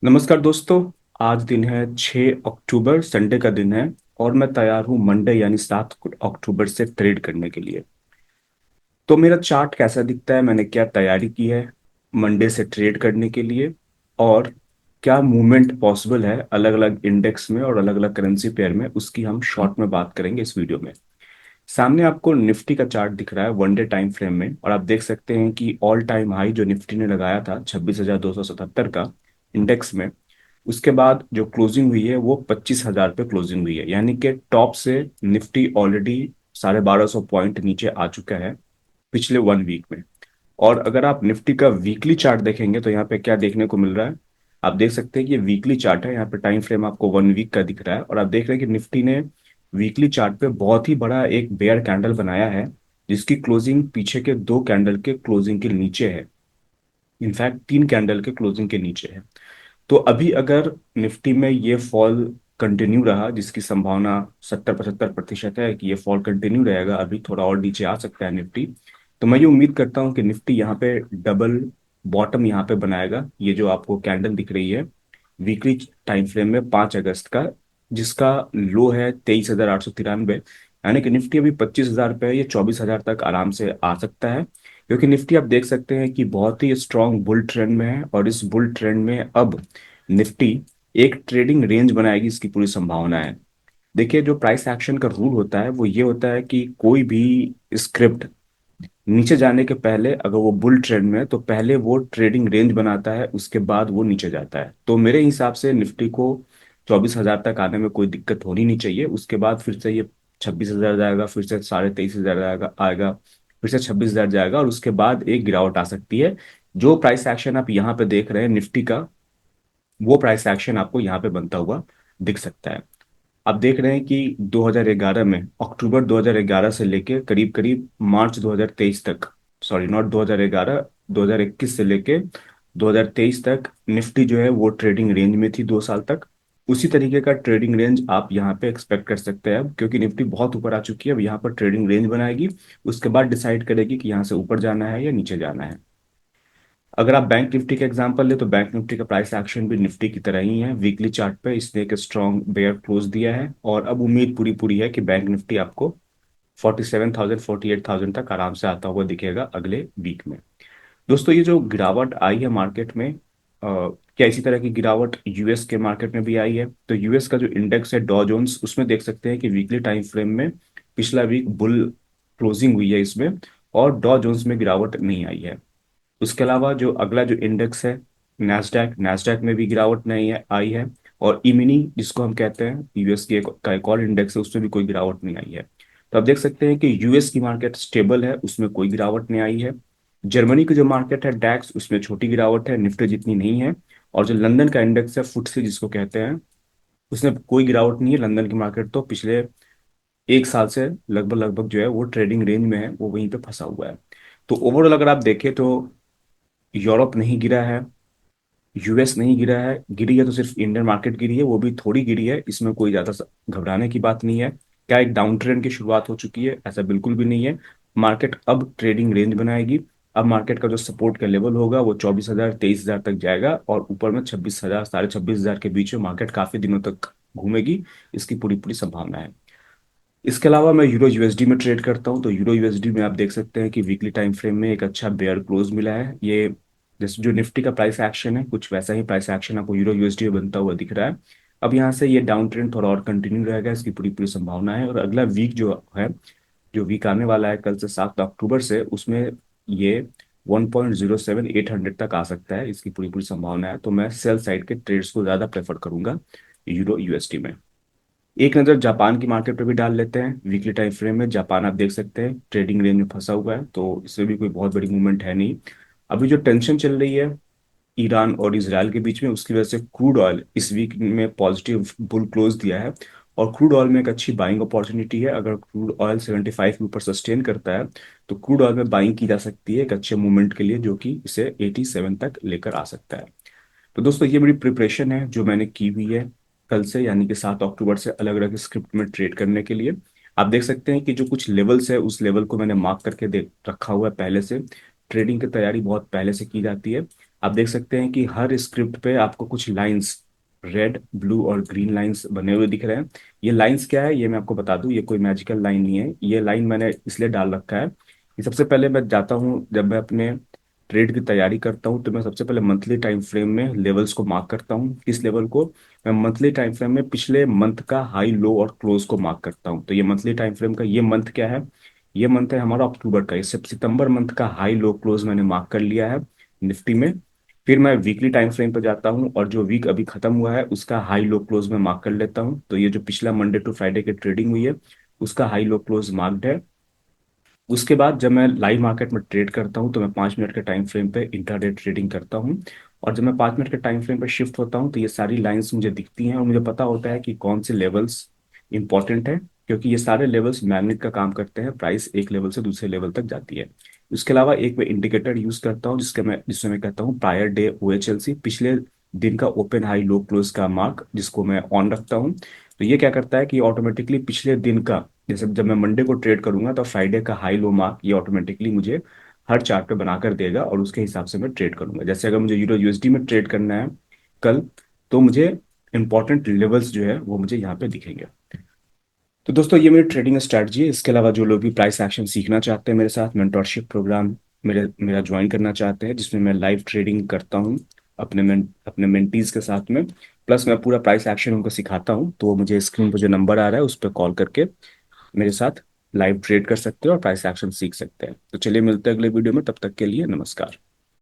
नमस्कार दोस्तों। आज दिन है 6 अक्टूबर, संडे का दिन है। और मैं तैयार हूँ मंडे यानी 7 अक्टूबर से ट्रेड करने के लिए। तो मेरा चार्ट कैसा दिखता है, मैंने क्या तैयारी की है मंडे से ट्रेड करने के लिए, और क्या मूवमेंट पॉसिबल है अलग अलग इंडेक्स में और अलग अलग करेंसी पेयर में, उसकी हम शॉर्ट में बात करेंगे इस वीडियो में। सामने आपको निफ्टी का चार्ट दिख रहा है वन डे टाइम फ्रेम में, और आप देख सकते हैं कि ऑल टाइम हाई जो निफ्टी ने लगाया था 26,277 का इंडेक्स में, उसके बाद जो क्लोजिंग हुई है वो 25,000 पे क्लोजिंग हुई है। यानी कि टॉप से निफ्टी ऑलरेडी 1250 पॉइंट नीचे आ चुका है पिछले वन वीक में। और अगर आप निफ्टी का वीकली चार्ट देखेंगे तो यहाँ पे क्या देखने को मिल रहा है, आप देख सकते हैं कि ये वीकली चार्ट है। यहाँ पे टाइम फ्रेम आपको वन वीक का दिख रहा है, और आप देख रहे हैं कि निफ्टी ने वीकली चार्ट पे बहुत ही बड़ा एक बेयर कैंडल बनाया है, जिसकी क्लोजिंग पीछे के दो कैंडल के क्लोजिंग के नीचे है। इनफैक्ट तीन कैंडल के क्लोजिंग के नीचे है। तो अभी अगर निफ्टी में ये फॉल कंटिन्यू रहा, जिसकी संभावना 70-75% है कि ये फॉल कंटिन्यू रहेगा, अभी थोड़ा और नीचे आ सकता है निफ्टी, तो मैं ये उम्मीद करता हूँ कि निफ्टी यहाँ पे डबल बॉटम यहाँ पे बनाएगा। ये जो आपको कैंडल दिख रही है वीकली टाइम फ्रेम में 5 अगस्त का, जिसका लो है 23,893, यानी कि निफ्टी अभी 25,000 पे है, ये 24,000 तक आराम से आ सकता है। क्योंकि निफ्टी आप देख सकते हैं कि बहुत ही स्ट्रांग बुल ट्रेंड में है, और इस बुल ट्रेंड में अब निफ्टी एक ट्रेडिंग रेंज बनाएगी, इसकी पूरी संभावना है। देखिए, जो प्राइस एक्शन का रूल होता है वो ये होता है कि कोई भी स्क्रिप्ट नीचे जाने के पहले अगर वो बुल ट्रेंड में है तो पहले वो ट्रेडिंग रेंज बनाता है, उसके बाद वो नीचे जाता है। तो मेरे हिसाब से निफ्टी को 24,000 तक आने में कोई दिक्कत होनी नहीं चाहिए। उसके बाद फिर से ये 26,000 जाएगा, फिर से 23,500 आएगा, फिर से 26,000 जाएगा, और उसके बाद एक गिरावट आ सकती है। जो प्राइस एक्शन आप यहाँ पे देख रहे हैं निफ्टी का, वो प्राइस एक्शन आपको यहाँ पे बनता हुआ दिख सकता है। आप देख रहे हैं कि 2011 में, अक्टूबर 2011 से लेके करीब करीब मार्च 2023 तक, सॉरी नॉट 2011, 2021 से लेके 2023 तक निफ्टी जो है वो ट्रेडिंग रेंज में थी 2 साल तक। उसी तरीके का ट्रेडिंग रेंज आप यहाँ पे एक्सपेक्ट कर सकते हैं अब, क्योंकि निफ्टी बहुत ऊपर आ चुकी है। अब यहाँ पर ट्रेडिंग रेंज बनाएगी, उसके बाद डिसाइड करेगी कि यहाँ से ऊपर जाना है या नीचे जाना है। अगर आप बैंक निफ्टी का एग्जांपल ले तो बैंक निफ्टी का प्राइस एक्शन भी निफ्टी की तरह ही है। वीकली चार्ट पे इसने एक स्ट्रॉन्ग बेयर क्लोज दिया है, और अब उम्मीद पूरी पूरी है कि बैंक निफ्टी आपको 47,000 48,000 तक आराम से आता हुआ दिखेगा अगले वीक में। दोस्तों, ये जो गिरावट आई है मार्केट में, क्या इसी तरह की गिरावट यूएस के मार्केट में भी आई है? तो यूएस का जो इंडेक्स है डॉ जोन्स, उसमें देख सकते हैं कि वीकली टाइम फ्रेम में पिछला वीक बुल क्लोजिंग हुई है इसमें, और डॉ जोन्स में गिरावट नहीं आई है। उसके अलावा जो अगला जो इंडेक्स है नैस्डैक, नैस्डैक में भी गिरावट नहीं है आई है। और इमिनी जिसको हम कहते हैं यूएस की का एक और इंडेक्स है, उसमें भी कोई गिरावट नहीं आई है। तो आप देख सकते हैं कि यूएस की मार्केट स्टेबल है, उसमें कोई गिरावट नहीं आई है। जर्मनी की जो मार्केट है डैक्स, उसमें छोटी गिरावट है, निफ्टी जितनी नहीं है। और जो लंदन का इंडेक्स है फुटसे जिसको कहते हैं, उसमें कोई गिरावट नहीं है। लंदन की मार्केट तो पिछले एक साल से लगभग लगभग जो है वो ट्रेडिंग रेंज में है, वो वहीं पे फंसा हुआ है। तो ओवरऑल अगर आप देखें तो यूरोप नहीं गिरा है, यूएस नहीं गिरा है, गिरी है तो सिर्फ इंडियन मार्केट गिरी है, वो भी थोड़ी गिरी है, इसमें कोई ज्यादा घबराने की बात नहीं है। क्या एक डाउन ट्रेंड की शुरुआत हो चुकी है? ऐसा बिल्कुल भी नहीं है। मार्केट अब ट्रेडिंग रेंज बनाएगी। अब मार्केट का जो सपोर्ट का लेवल होगा वो 24,000 23,000 तक जाएगा, और ऊपर में 26,000 26,500 के बीच में मार्केट काफी दिनों तक घूमेगी, इसकी पूरी पूरी संभावना है। इसके अलावा मैं यूरो यूएसडी में ट्रेड करता हूं, तो यूरो यूएसडी में आप देख सकते हैं कि वीकली टाइम फ्रेम में एक अच्छा बेयर क्लोज मिला है। ये जैसे जो निफ्टी का प्राइस एक्शन है कुछ वैसा ही प्राइस एक्शन आपको यूरो यूएसडी में बनता हुआ दिख रहा है। अब यहाँ से ये डाउन ट्रेंड थोड़ा और कंटिन्यू रहेगा, इसकी पूरी पूरी संभावना है। और अगला वीक जो है, जो वीक आने वाला है कल से 7 अक्टूबर से, उसमें ये 1.07800 तक आ सकता है, इसकी पूरी पूरी संभावना है। तो मैं सेल साइड के ट्रेड्स को ज्यादा प्रेफर करूंगा यूरो यूएसडी में। एक नज़र जापान की मार्केट पर भी डाल लेते हैं। वीकली टाइम फ्रेम में जापान आप देख सकते हैं ट्रेडिंग रेंज में फंसा हुआ है, तो इसमें भी कोई बहुत बड़ी मूवमेंट है नहीं। अभी जो टेंशन चल रही है ईरान और इसराइल के बीच में, उसकी वजह से क्रूड ऑयल इस वीक में पॉजिटिव बुल क्लोज दिया है। और क्रूड ऑयल में एक अच्छी बाइंग अपॉर्चुनिटी है। अगर क्रूड ऑयल 75 के ऊपर सस्टेन करता है तो क्रूड ऑयल में बाइंग की जा सकती है एक अच्छे मूवमेंट के लिए, जो कि इसे 87 तक लेकर आ सकता है। तो दोस्तों, ये मेरी प्रिपरेशन है जो मैंने की हुई है कल से, यानी कि 7 अक्टूबर से अलग अलग स्क्रिप्ट में ट्रेड करने के लिए। आप देख सकते हैं कि जो कुछ लेवल्स है उस लेवल को मैंने मार्क करके दे रखा हुआ है पहले से। ट्रेडिंग की तैयारी बहुत पहले से की जाती है। आप देख सकते हैं कि हर स्क्रिप्ट पे आपको कुछ लाइंस रेड ब्लू और ग्रीन लाइंस बने हुए दिख रहे हैं। ये लाइंस क्या है ये मैं आपको बता दूं, ये कोई मैजिकल लाइन नहीं है। ये लाइन मैंने इसलिए डाल रखा है कि सबसे पहले मैं जाता हूँ, जब मैं अपने ट्रेड की तैयारी करता हूँ तो मैं सबसे पहले मंथली टाइम फ्रेम में लेवल्स को मार्क करता हूँ। किस लेवल को? मैं मंथली टाइम फ्रेम में पिछले मंथ का हाई लो और क्लोज को मार्क करता हूँ। तो ये मंथली टाइम फ्रेम का ये मंथ क्या है? ये मंथ है हमारा अक्टूबर का। इससे सितंबर मंथ का हाई लो क्लोज मैंने मार्क कर लिया है निफ्टी में। फिर मैं वीकली टाइम फ्रेम पर जाता हूँ और जो वीक अभी खत्म हुआ है उसका हाई लो क्लोज में मार्क कर लेता हूँ। तो ये जो पिछला मंडे टू फ्राइडे की ट्रेडिंग हुई है उसका हाई लो क्लोज मार्क्ड है। उसके बाद जब मैं लाइव मार्केट में ट्रेड करता हूँ तो मैं 5 मिनट के टाइम फ्रेम पे इंट्राडे ट्रेडिंग करता हूँ। और जब मैं 5 मिनट के टाइम फ्रेम पे शिफ्ट होता हूँ तो ये सारी लाइंस मुझे दिखती हैं और मुझे पता होता है कि कौन से लेवल्स इंपॉर्टेंट है, क्योंकि ये सारे लेवल्स मैग्नेट का काम करते हैं, प्राइस एक लेवल से दूसरे लेवल तक जाती है। उसके अलावा एक मैं इंडिकेटर यूज करता हूँ जिसमें मैं कहता हूँ प्रायर डे OHLC, पिछले दिन का ओपन हाई लो क्लोज का मार्क, जिसको मैं ऑन रखता हूँ। तो ये क्या करता है कि ऑटोमेटिकली पिछले दिन का, जैसे जब मैं मंडे को ट्रेड करूंगा तो फ्राइडे का हाई लो मार्क ये ऑटोमेटिकली मुझे हर चार्ट पे बनाकर देगा और उसके हिसाब से मैं ट्रेड करूंगा। जैसे अगर मुझे यूरो USD में ट्रेड करना है कल, तो मुझे इंपॉर्टेंट लेवल्स जो है वो मुझे यहाँ पे दिखेंगे। तो दोस्तों ये मेरी ट्रेडिंग स्ट्रैटेजी है। इसके अलावा जो लोग भी प्राइस एक्शन सीखना चाहते हैं मेरे साथ, मेंटोरशिप प्रोग्राम मेरा ज्वाइन करना चाहते हैं जिसमें मैं लाइव ट्रेडिंग करता हूँ अपने मेंटीज के साथ में, प्लस मैं पूरा प्राइस एक्शन उनको सिखाता हूँ, तो वो मुझे स्क्रीन पर जो नंबर आ रहा है उस पर कॉल करके मेरे साथ लाइव ट्रेड कर सकते हो और प्राइस एक्शन सीख सकते हैं। तो चलिए मिलते हैं अगले वीडियो में, तब तक के लिए नमस्कार।